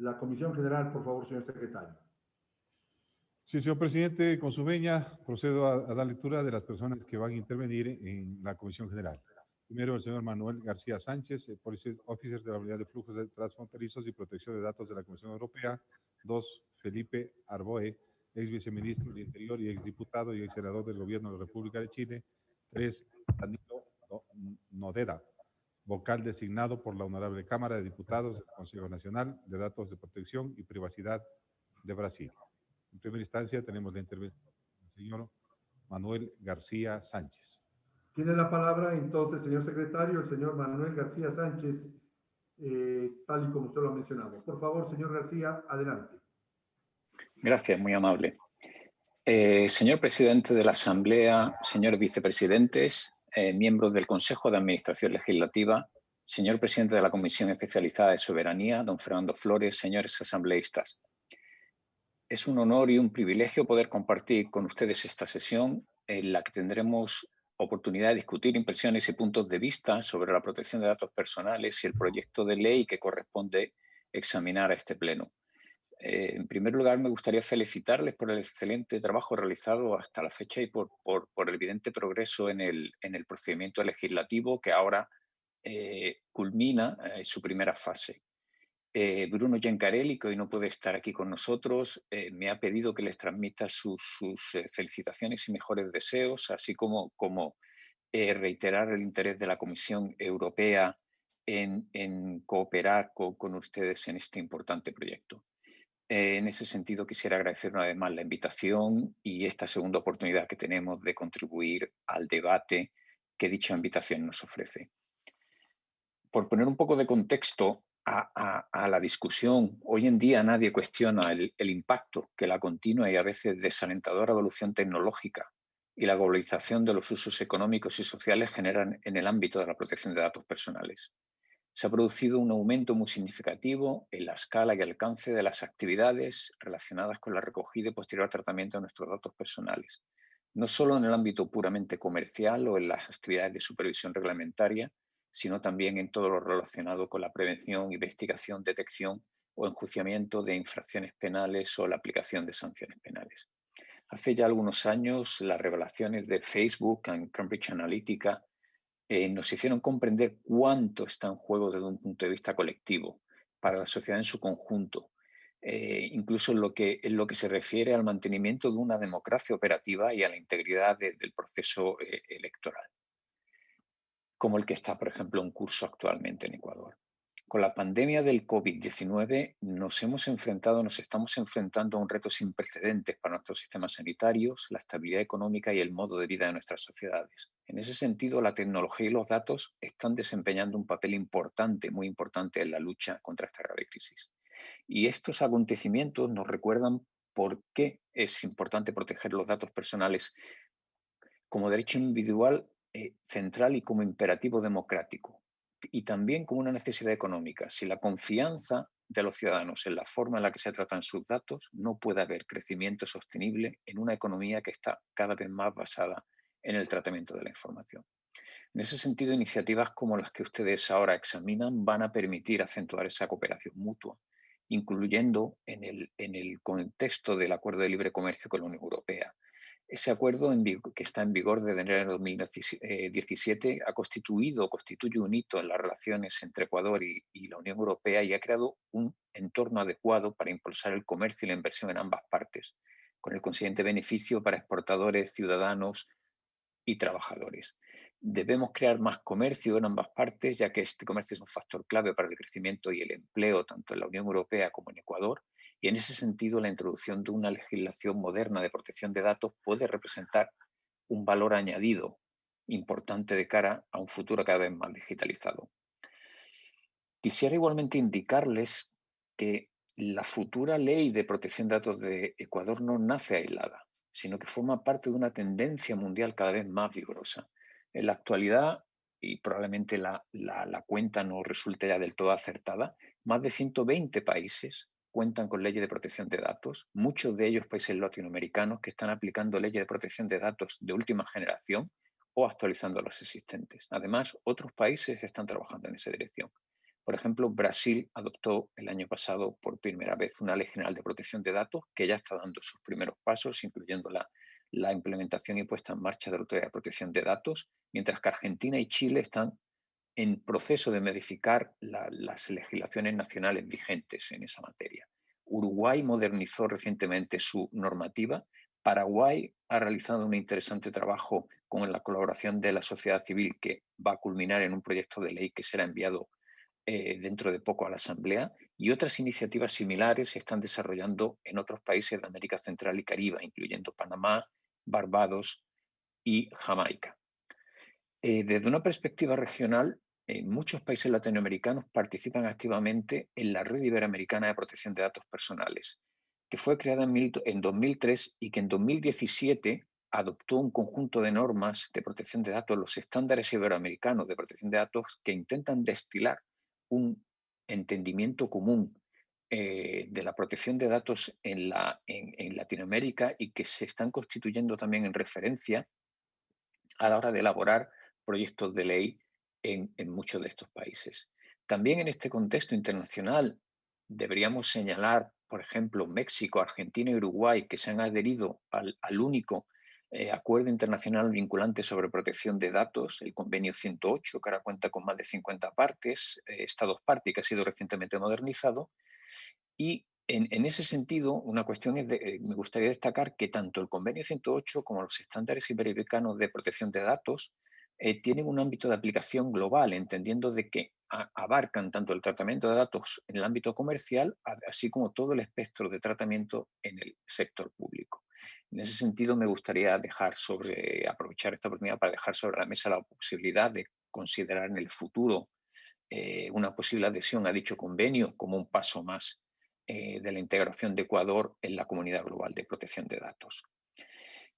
la Comisión General, por favor, señor secretario. Sí, señor presidente, con su venia, procedo a dar lectura de las personas que van a intervenir en la Comisión General. Primero, el señor Manuel García Sánchez, Policy Officer de la Unidad de Flujos Transfronterizos y Protección de Datos de la Comisión Europea. 2, Felipe Arboe, ex viceministro del Interior y ex diputado y ex senador del Gobierno de la República de Chile. 3, Danilo Nodera, vocal designado por la Honorable Cámara de Diputados del Consejo Nacional de Datos de Protección y Privacidad de Brasil. En primera instancia tenemos la intervención del señor Manuel García Sánchez. Tiene la palabra entonces, señor secretario, el señor Manuel García Sánchez, tal y como usted lo ha mencionado. Por favor, señor García, adelante. Gracias, muy amable. Señor presidente de la Asamblea, señores vicepresidentes, miembros del Consejo de Administración Legislativa, señor presidente de la Comisión Especializada de Soberanía, don Fernando Flores, señores asambleístas. Es un honor y un privilegio poder compartir con ustedes esta sesión en la que tendremos oportunidad de discutir impresiones y puntos de vista sobre la protección de datos personales y el proyecto de ley que corresponde examinar a este pleno. En primer lugar, me gustaría felicitarles por el excelente trabajo realizado hasta la fecha y por el evidente progreso en el procedimiento legislativo que ahora culmina su primera fase. Bruno Gencarelli, que hoy no puede estar aquí con nosotros, me ha pedido que les transmita sus felicitaciones y mejores deseos, así como reiterar el interés de la Comisión Europea en cooperar con ustedes en este importante proyecto. En ese sentido, quisiera agradecer una vez más la invitación y esta segunda oportunidad que tenemos de contribuir al debate que dicha invitación nos ofrece. Por poner un poco de contexto a la discusión, hoy en día nadie cuestiona el impacto que la continua y a veces desalentadora evolución tecnológica y la globalización de los usos económicos y sociales generan en el ámbito de la protección de datos personales. Se ha producido un aumento muy significativo en la escala y alcance de las actividades relacionadas con la recogida y posterior tratamiento de nuestros datos personales, no solo en el ámbito puramente comercial o en las actividades de supervisión reglamentaria, sino también en todo lo relacionado con la prevención, investigación, detección o enjuiciamiento de infracciones penales o la aplicación de sanciones penales. Hace ya algunos años, las revelaciones de Facebook y Cambridge Analytica nos hicieron comprender cuánto está en juego desde un punto de vista colectivo para la sociedad en su conjunto, incluso en lo que se refiere al mantenimiento de una democracia operativa y a la integridad del proceso electoral, como el que está, por ejemplo, en curso actualmente en Ecuador. Con la pandemia del COVID-19 nos estamos enfrentando a un reto sin precedentes para nuestros sistemas sanitarios, la estabilidad económica y el modo de vida de nuestras sociedades. En ese sentido, la tecnología y los datos están desempeñando un papel importante, muy importante en la lucha contra esta grave crisis. Y estos acontecimientos nos recuerdan por qué es importante proteger los datos personales como derecho individual central y como imperativo democrático, y también como una necesidad económica. Si la confianza de los ciudadanos en la forma en la que se tratan sus datos, no puede haber crecimiento sostenible en una economía que está cada vez más basada en el tratamiento de la información. En ese sentido, iniciativas como las que ustedes ahora examinan van a permitir acentuar esa cooperación mutua, incluyendo en el contexto del Acuerdo de Libre Comercio con la Unión Europea. Ese acuerdo que está en vigor desde enero de 2017 constituye un hito en las relaciones entre Ecuador y la Unión Europea y ha creado un entorno adecuado para impulsar el comercio y la inversión en ambas partes, con el consiguiente beneficio para exportadores, ciudadanos y trabajadores. Debemos crear más comercio en ambas partes, ya que este comercio es un factor clave para el crecimiento y el empleo tanto en la Unión Europea como en Ecuador. Y en ese sentido, la introducción de una legislación moderna de protección de datos puede representar un valor añadido importante de cara a un futuro cada vez más digitalizado. Quisiera igualmente indicarles que la futura ley de protección de datos de Ecuador no nace aislada, sino que forma parte de una tendencia mundial cada vez más vigorosa. En la actualidad, y probablemente la cuenta no resulte ya del todo acertada, más de 120 países cuentan con leyes de protección de datos, muchos de ellos países latinoamericanos que están aplicando leyes de protección de datos de última generación o actualizando las existentes. Además, otros países están trabajando en esa dirección. Por ejemplo, Brasil adoptó el año pasado por primera vez una ley general de protección de datos que ya está dando sus primeros pasos, incluyendo la implementación y puesta en marcha de la Autoridad de Protección de Datos, mientras que Argentina y Chile están en proceso de modificar las legislaciones nacionales vigentes en esa materia. Uruguay modernizó recientemente su normativa. Paraguay ha realizado un interesante trabajo con la colaboración de la sociedad civil que va a culminar en un proyecto de ley que será enviado dentro de poco a la Asamblea, y otras iniciativas similares se están desarrollando en otros países de América Central y Caribe, incluyendo Panamá, Barbados y Jamaica. Desde una perspectiva regional, muchos países latinoamericanos participan activamente en la Red Iberoamericana de Protección de Datos Personales, que fue creada en 2003 y que en 2017 adoptó un conjunto de normas de protección de datos, los estándares iberoamericanos de protección de datos, que intentan destilar un entendimiento común de la protección de datos en Latinoamérica, y que se están constituyendo también en referencia a la hora de elaborar proyectos de ley en muchos de estos países. También en este contexto internacional deberíamos señalar, por ejemplo, México, Argentina y Uruguay, que se han adherido al único acuerdo internacional vinculante sobre protección de datos, el Convenio 108, que ahora cuenta con más de 50 partes, estados parte, y que ha sido recientemente modernizado. Y en ese sentido, una cuestión es me gustaría destacar que tanto el Convenio 108 como los estándares iberoamericanos de protección de datos tienen un ámbito de aplicación global, entendiendo de que abarcan tanto el tratamiento de datos en el ámbito comercial, así como todo el espectro de tratamiento en el sector público. En ese sentido, me gustaría aprovechar esta oportunidad para dejar sobre la mesa la posibilidad de considerar en el futuro una posible adhesión a dicho convenio como un paso más de la integración de Ecuador en la comunidad global de protección de datos.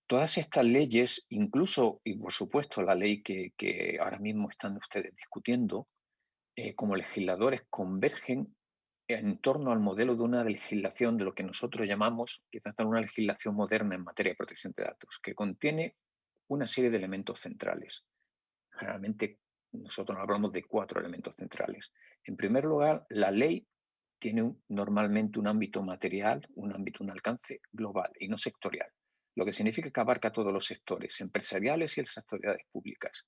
Todas estas leyes, incluso y por supuesto la ley que ahora mismo están ustedes discutiendo, como legisladores convergen en torno al modelo de una legislación de lo que nosotros llamamos quizás una legislación moderna en materia de protección de datos, que contiene una serie de elementos centrales. Generalmente nosotros hablamos de 4 elementos centrales. En primer lugar, la ley tiene normalmente un ámbito material, un alcance global y no sectorial, lo que significa que abarca todos los sectores empresariales y las autoridades públicas.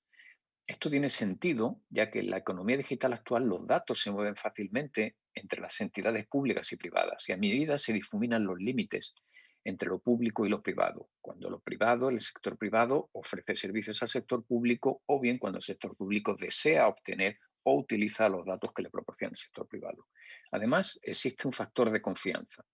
Esto tiene sentido, ya que en la economía digital actual los datos se mueven fácilmente entre las entidades públicas y privadas, y a medida se difuminan los límites entre lo público y lo privado, cuando el sector privado ofrece servicios al sector público, o bien cuando el sector público desea obtener o utiliza los datos que le proporciona el sector privado. Además, existe un factor de confianza.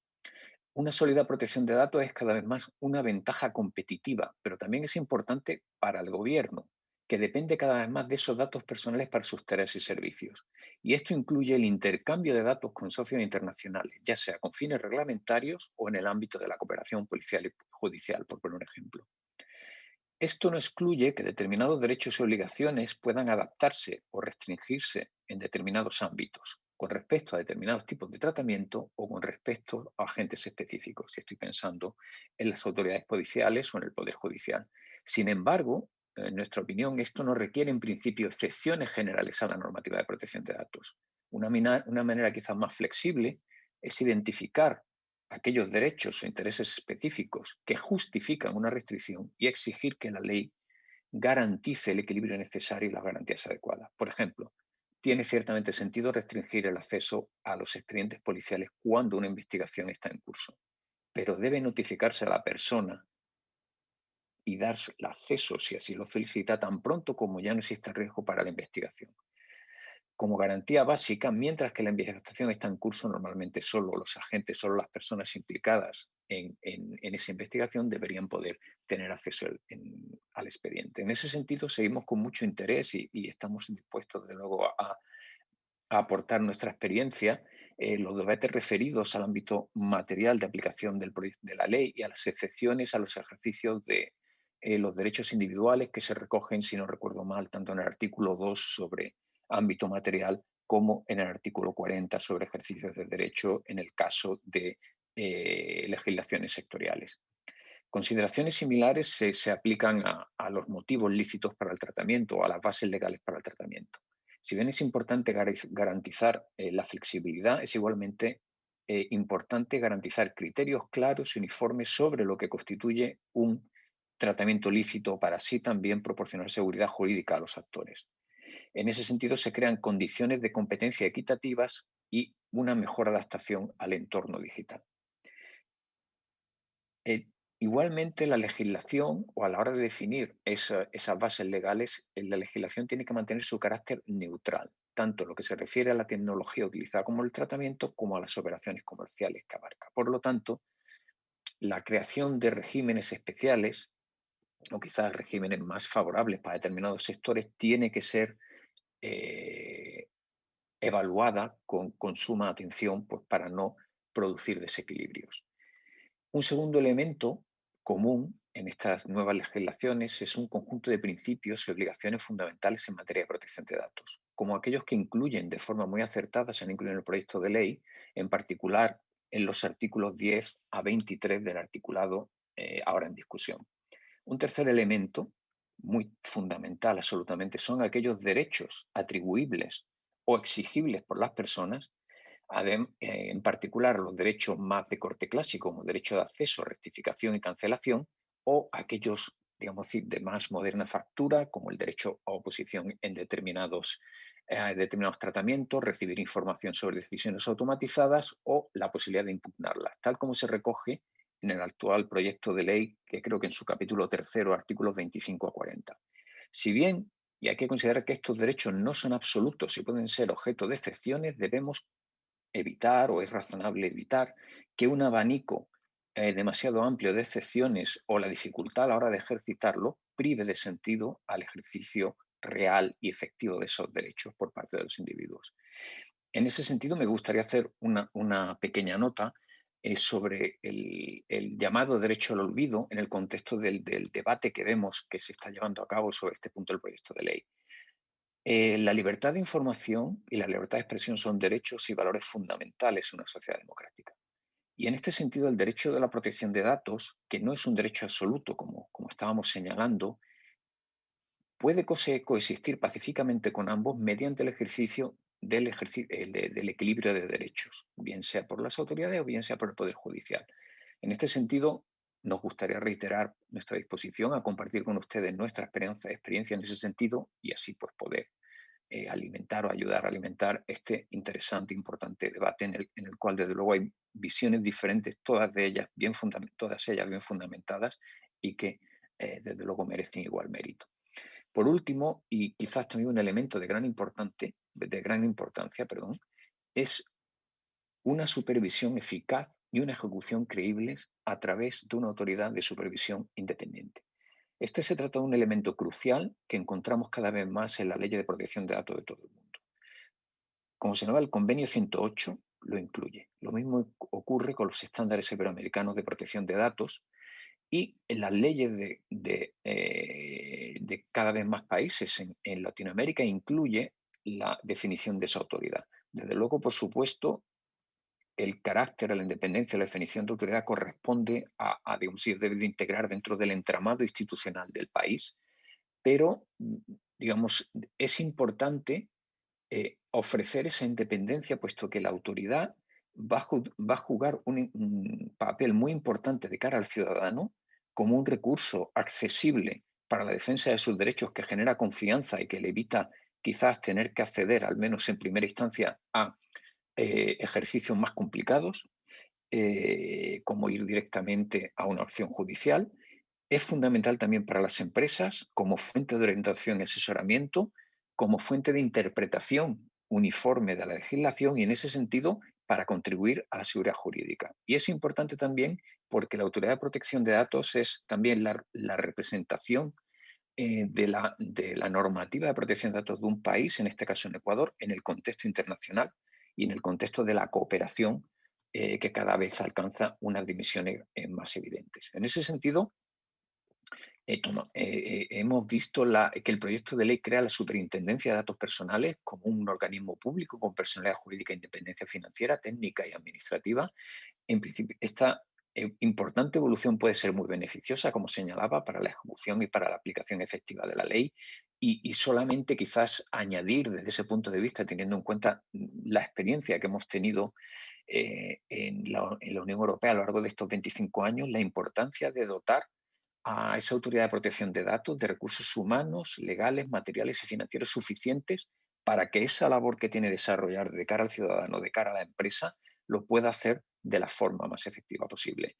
Una sólida protección de datos es cada vez más una ventaja competitiva, pero también es importante para el gobierno, que depende cada vez más de esos datos personales para sus tareas y servicios. Y esto incluye el intercambio de datos con socios internacionales, ya sea con fines reglamentarios o en el ámbito de la cooperación policial y judicial, por poner un ejemplo. Esto no excluye que determinados derechos y obligaciones puedan adaptarse o restringirse en determinados ámbitos, con respecto a determinados tipos de tratamiento o con respecto a agentes específicos. Y estoy pensando en las autoridades policiales o en el Poder Judicial. Sin embargo, en nuestra opinión, esto no requiere en principio excepciones generales a la normativa de protección de datos. Una manera quizás más flexible es identificar aquellos derechos o intereses específicos que justifican una restricción y exigir que la ley garantice el equilibrio necesario y las garantías adecuadas. Por ejemplo, tiene ciertamente sentido restringir el acceso a los expedientes policiales cuando una investigación está en curso, pero debe notificarse a la persona y dar el acceso, si así lo solicita, tan pronto como ya no exista riesgo para la investigación. Como garantía básica, mientras que la investigación está en curso, normalmente solo los agentes, solo las personas implicadas en esa investigación deberían poder tener acceso al expediente. En ese sentido, seguimos con mucho interés y estamos dispuestos, de nuevo, a aportar nuestra experiencia, los debates referidos al ámbito material de aplicación de la ley y a las excepciones a los ejercicios de los derechos individuales que se recogen, si no recuerdo mal, tanto en el artículo 2 sobre ámbito material como en el artículo 40 sobre ejercicios de derecho en el caso de legislaciones sectoriales. Consideraciones similares se aplican a los motivos lícitos para el tratamiento o a las bases legales para el tratamiento. Si bien es importante garantizar la flexibilidad, es igualmente importante garantizar criterios claros y uniformes sobre lo que constituye un tratamiento lícito para así también proporcionar seguridad jurídica a los actores. En ese sentido, se crean condiciones de competencia equitativas y una mejor adaptación al entorno digital. Eh, Igualmente, la legislación, o a la hora de definir esas bases legales, la legislación tiene que mantener su carácter neutral, tanto en lo que se refiere a la tecnología utilizada como el tratamiento, como a las operaciones comerciales que abarca. Por lo tanto, la creación de regímenes especiales, o quizás regímenes más favorables para determinados sectores, tiene que ser evaluada con suma atención, pues, para no producir desequilibrios. Un segundo elemento común en estas nuevas legislaciones es un conjunto de principios y obligaciones fundamentales en materia de protección de datos, como aquellos que incluyen de forma muy acertada, se han incluido en el proyecto de ley, en particular en los artículos 10 a 23 del articulado ahora en discusión. Un tercer elemento muy fundamental absolutamente son aquellos derechos atribuibles o exigibles por las personas, en particular los derechos más de corte clásico, como derecho de acceso, rectificación y cancelación, o aquellos, digamos, de más moderna factura, como el derecho a oposición en determinados tratamientos, recibir información sobre decisiones automatizadas o la posibilidad de impugnarlas, tal como se recoge en el actual proyecto de ley, que creo que en su capítulo tercero, artículos 25 a 40. Si bien, y hay que considerar que estos derechos no son absolutos y pueden ser objeto de excepciones, debemos evitar, o es razonable evitar, que un abanico demasiado amplio de excepciones o la dificultad a la hora de ejercitarlo prive de sentido al ejercicio real y efectivo de esos derechos por parte de los individuos. En ese sentido, me gustaría hacer una pequeña nota sobre el llamado derecho al olvido en el contexto del debate que vemos que se está llevando a cabo sobre este punto del proyecto de ley. La libertad de información y la libertad de expresión son derechos y valores fundamentales en una sociedad democrática. Y en este sentido, el derecho de la protección de datos, que no es un derecho absoluto, como estábamos señalando, puede coexistir pacíficamente con ambos mediante el ejercicio del equilibrio de derechos, bien sea por las autoridades o bien sea por el Poder Judicial. En este sentido, nos gustaría reiterar nuestra disposición a compartir con ustedes nuestra experiencia en ese sentido y así pues poder alimentar o ayudar a alimentar este interesante e importante debate en el cual desde luego hay visiones diferentes, todas ellas bien fundamentadas y que desde luego merecen igual mérito. Por último, y quizás también un elemento de gran importancia, es una supervisión eficaz y una ejecución creíbles a través de una autoridad de supervisión independiente. Este se trata de un elemento crucial que encontramos cada vez más en la Ley de Protección de Datos de todo el mundo. Como señalaba, el Convenio 108 lo incluye. Lo mismo ocurre con los estándares iberoamericanos de protección de datos y en las leyes de cada vez más países en Latinoamérica incluye la definición de esa autoridad. Desde luego, por supuesto, el carácter, la independencia, la definición de autoridad corresponde digamos, se debe de integrar dentro del entramado institucional del país, pero, digamos, es importante ofrecer esa independencia, puesto que la autoridad va a jugar un papel muy importante de cara al ciudadano como un recurso accesible para la defensa de sus derechos que genera confianza y que le evita quizás tener que acceder, al menos en primera instancia, a ejercicios más complicados, como ir directamente a una opción judicial. Es fundamental también para las empresas como fuente de orientación y asesoramiento, como fuente de interpretación uniforme de la legislación y en ese sentido para contribuir a la seguridad jurídica. Y es importante también porque la Autoridad de Protección de Datos es también la representación de la normativa de protección de datos de un país, en este caso en Ecuador, en el contexto internacional y en el contexto de la cooperación que cada vez alcanza unas dimensiones más evidentes. En ese sentido, hemos visto que el proyecto de ley crea la Superintendencia de Datos Personales como un organismo público con personalidad jurídica e independencia financiera, técnica y administrativa. En principio, esta importante evolución puede ser muy beneficiosa, como señalaba, para la ejecución y para la aplicación efectiva de la ley y solamente quizás añadir desde ese punto de vista, teniendo en cuenta la experiencia que hemos tenido en la Unión Europea a lo largo de estos 25 años, la importancia de dotar a esa autoridad de protección de datos de recursos humanos, legales, materiales y financieros suficientes para que esa labor que tiene que desarrollar de cara al ciudadano, de cara a la empresa, lo pueda hacer de la forma más efectiva posible.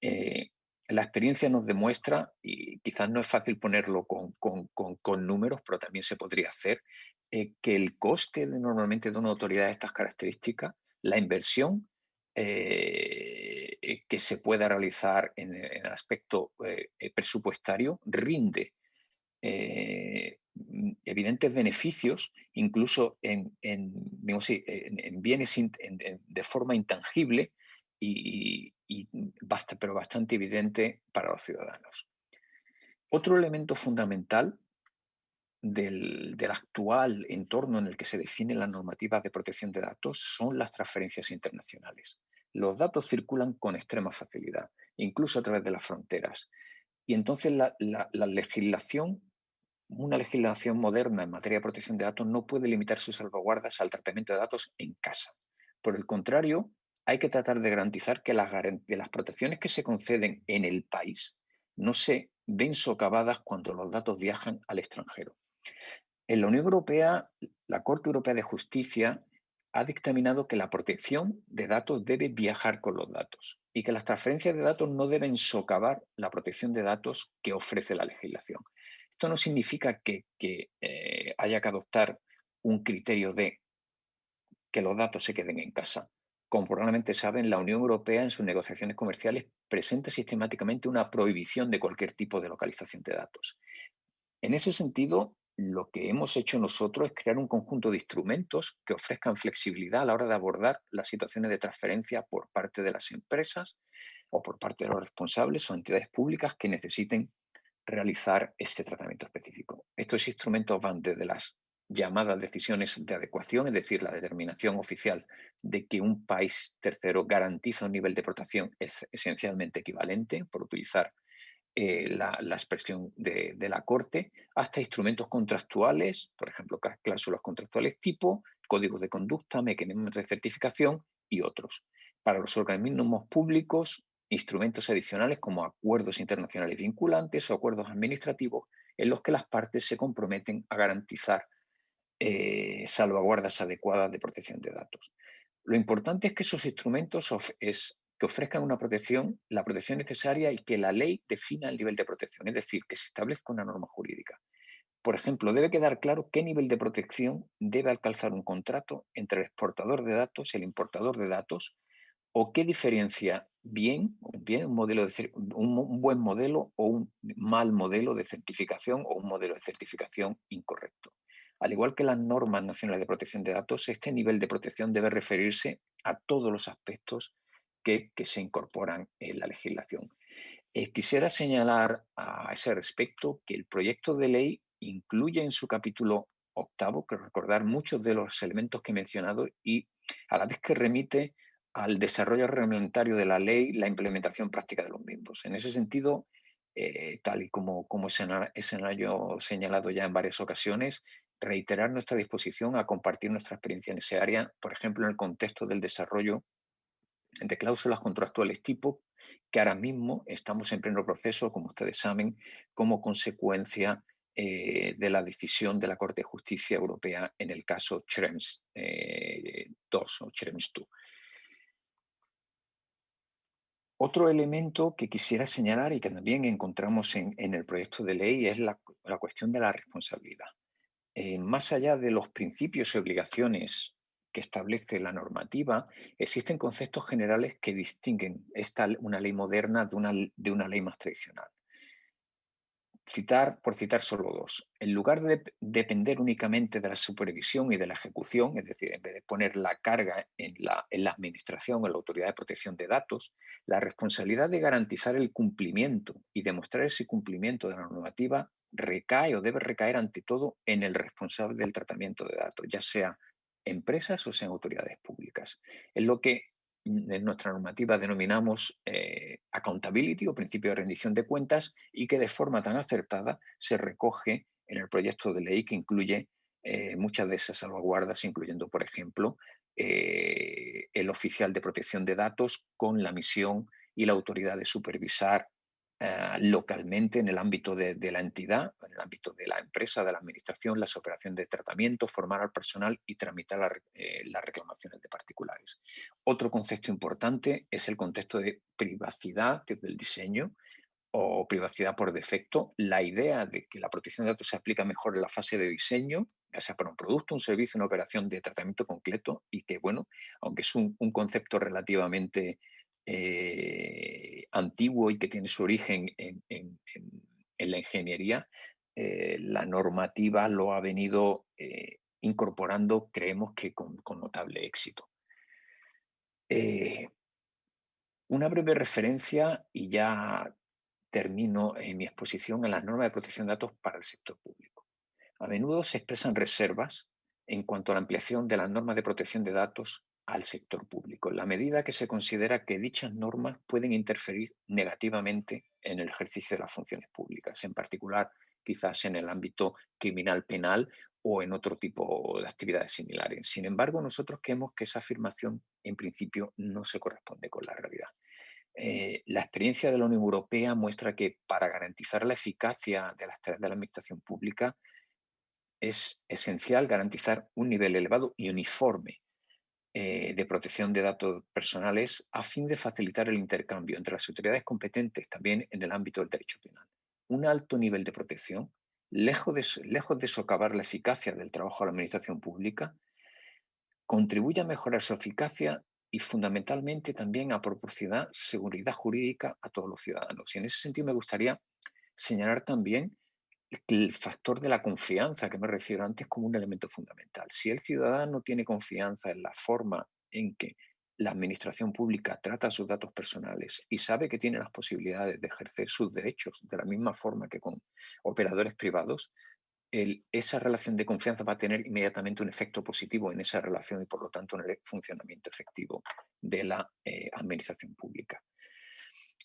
Eh, la experiencia nos demuestra, y quizás no es fácil ponerlo con números, pero también se podría hacer, que el coste normalmente de una autoridad de estas características, la inversión que se pueda realizar en el aspecto presupuestario, rinde evidentes beneficios, incluso digamos así, en bienes de forma intangible pero bastante evidente para los ciudadanos. Otro elemento fundamental del actual entorno en el que se definen las normativas de protección de datos son las transferencias internacionales. Los datos circulan con extrema facilidad, incluso a través de las fronteras. Y entonces la legislación, una legislación moderna en materia de protección de datos no puede limitar sus salvaguardas al tratamiento de datos en casa. Por el contrario, hay que tratar de garantizar que las protecciones que se conceden en el país no se ven socavadas cuando los datos viajan al extranjero. En la Unión Europea, la Corte Europea de Justicia ha dictaminado que la protección de datos debe viajar con los datos y que las transferencias de datos no deben socavar la protección de datos que ofrece la legislación. Esto no significa que haya que adoptar un criterio de que los datos se queden en casa. Como probablemente saben, la Unión Europea en sus negociaciones comerciales presenta sistemáticamente una prohibición de cualquier tipo de localización de datos. En ese sentido, lo que hemos hecho nosotros es crear un conjunto de instrumentos que ofrezcan flexibilidad a la hora de abordar las situaciones de transferencia por parte de las empresas o por parte de los responsables o entidades públicas que necesiten realizar este tratamiento específico. Estos instrumentos van desde las llamadas decisiones de adecuación, es decir, la determinación oficial de que un país tercero garantiza un nivel de protección esencialmente equivalente, por utilizar la expresión de la Corte, hasta instrumentos contractuales, por ejemplo, cláusulas contractuales tipo, códigos de conducta, mecanismos de certificación y otros. Para los organismos públicos, instrumentos adicionales como acuerdos internacionales vinculantes o acuerdos administrativos en los que las partes se comprometen a garantizar salvaguardas adecuadas de protección de datos. Lo importante es que esos instrumentos que ofrezcan una protección, la protección necesaria y que la ley defina el nivel de protección, es decir, que se establezca una norma jurídica. Por ejemplo, debe quedar claro qué nivel de protección debe alcanzar un contrato entre el exportador de datos y el importador de datos, o qué diferencia un buen modelo o un mal modelo de certificación o un modelo de certificación incorrecto. Al igual que las normas nacionales de protección de datos, este nivel de protección debe referirse a todos los aspectos que se incorporan en la legislación. Quisiera señalar a ese respecto que el proyecto de ley incluye en su capítulo 8, que recordar muchos de los elementos que he mencionado y a la vez que remite al desarrollo reglamentario de la ley, la implementación práctica de los mismos. En ese sentido, tal y como he señalado ya en varias ocasiones, reiterar nuestra disposición a compartir nuestra experiencia en ese área, por ejemplo, en el contexto del desarrollo de cláusulas contractuales tipo, que ahora mismo estamos en pleno proceso, como ustedes saben, como consecuencia de la decisión de la Corte de Justicia Europea en el caso Schrems II o Schrems II. Otro elemento que quisiera señalar y que también encontramos en el proyecto de ley es la cuestión de la responsabilidad. Más allá de los principios y obligaciones que establece la normativa, existen conceptos generales que distinguen una ley moderna de una ley más tradicional. Por citar solo dos. En lugar de depender únicamente de la supervisión y de la ejecución, es decir, en vez de poner la carga en la administración o en la autoridad de protección de datos, la responsabilidad de garantizar el cumplimiento y demostrar ese cumplimiento de la normativa recae o debe recaer ante todo en el responsable del tratamiento de datos, ya sea empresas o sean autoridades públicas. Es lo que en nuestra normativa denominamos accountability o principio de rendición de cuentas y que de forma tan acertada se recoge en el proyecto de ley que incluye muchas de esas salvaguardas, incluyendo, por ejemplo, el oficial de protección de datos con la misión y la autoridad de supervisar localmente en el ámbito de la entidad, en el ámbito de la empresa, de la administración, las operaciones de tratamiento, formar al personal y tramitar las reclamaciones de particulares. Otro concepto importante es el contexto de privacidad desde el diseño o privacidad por defecto. La idea de que la protección de datos se aplica mejor en la fase de diseño, ya sea para un producto, un servicio, una operación de tratamiento concreto, y que, bueno, aunque es un concepto relativamente antiguo y que tiene su origen en la ingeniería, la normativa lo ha venido incorporando, creemos que con notable éxito. Una breve referencia y ya termino mi exposición en las normas de protección de datos para el sector público. A menudo se expresan reservas en cuanto a la ampliación de las normas de protección de datos al sector público, en la medida que se considera que dichas normas pueden interferir negativamente en el ejercicio de las funciones públicas, en particular quizás en el ámbito criminal penal o en otro tipo de actividades similares. Sin embargo, nosotros creemos que esa afirmación en principio no se corresponde con la realidad. La experiencia de la Unión Europea muestra que para garantizar la eficacia de las tareas de la administración pública es esencial garantizar un nivel elevado y uniforme de protección de datos personales a fin de facilitar el intercambio entre las autoridades competentes también en el ámbito del derecho penal. Un alto nivel de protección, lejos de socavar la eficacia del trabajo de la administración pública, contribuye a mejorar su eficacia y fundamentalmente también a proporcionar seguridad jurídica a todos los ciudadanos. Y en ese sentido me gustaría señalar también el factor de la confianza, que me refiero antes, como un elemento fundamental. Si el ciudadano tiene confianza en la forma en que la administración pública trata sus datos personales y sabe que tiene las posibilidades de ejercer sus derechos de la misma forma que con operadores privados, esa relación de confianza va a tener inmediatamente un efecto positivo en esa relación y por lo tanto en el funcionamiento efectivo de la administración pública.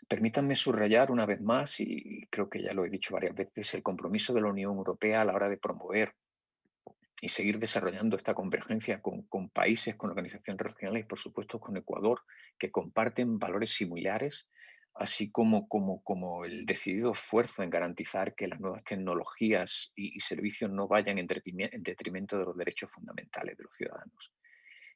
Permítanme subrayar una vez más, y creo que ya lo he dicho varias veces, el compromiso de la Unión Europea a la hora de promover y seguir desarrollando esta convergencia con países, con organizaciones regionales y por supuesto con Ecuador, que comparten valores similares, así como el decidido esfuerzo en garantizar que las nuevas tecnologías y servicios no vayan en detrimento de los derechos fundamentales de los ciudadanos.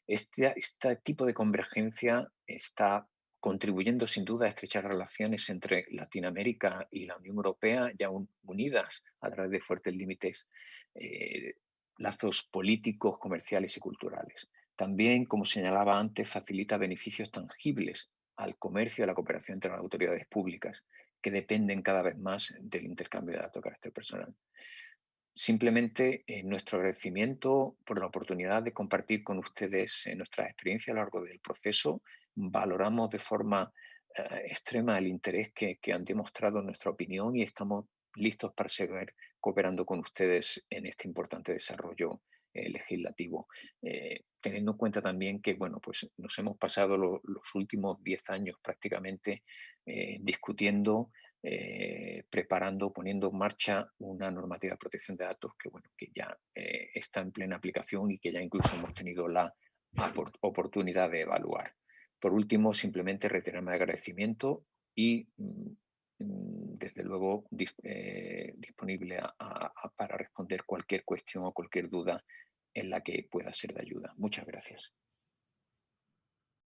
Este tipo de convergencia está contribuyendo sin duda a estrechar relaciones entre Latinoamérica y la Unión Europea, ya unidas a través de fuertes límites, lazos políticos, comerciales y culturales. También, como señalaba antes, facilita beneficios tangibles al comercio y a la cooperación entre las autoridades públicas, que dependen cada vez más del intercambio de datos de carácter personal. Simplemente nuestro agradecimiento por la oportunidad de compartir con ustedes nuestra experiencia a lo largo del proceso. Valoramos de forma extrema el interés que han demostrado en nuestra opinión y estamos listos para seguir cooperando con ustedes en este importante desarrollo legislativo. Teniendo en cuenta también que bueno, pues nos hemos pasado los últimos 10 años prácticamente discutiendo, preparando, poniendo en marcha una normativa de protección de datos que, bueno, que ya está en plena aplicación y que ya incluso hemos tenido la oportunidad de evaluar. Por último, simplemente reiterarme el agradecimiento y desde luego disponible para responder cualquier cuestión o cualquier duda en la que pueda ser de ayuda. Muchas gracias.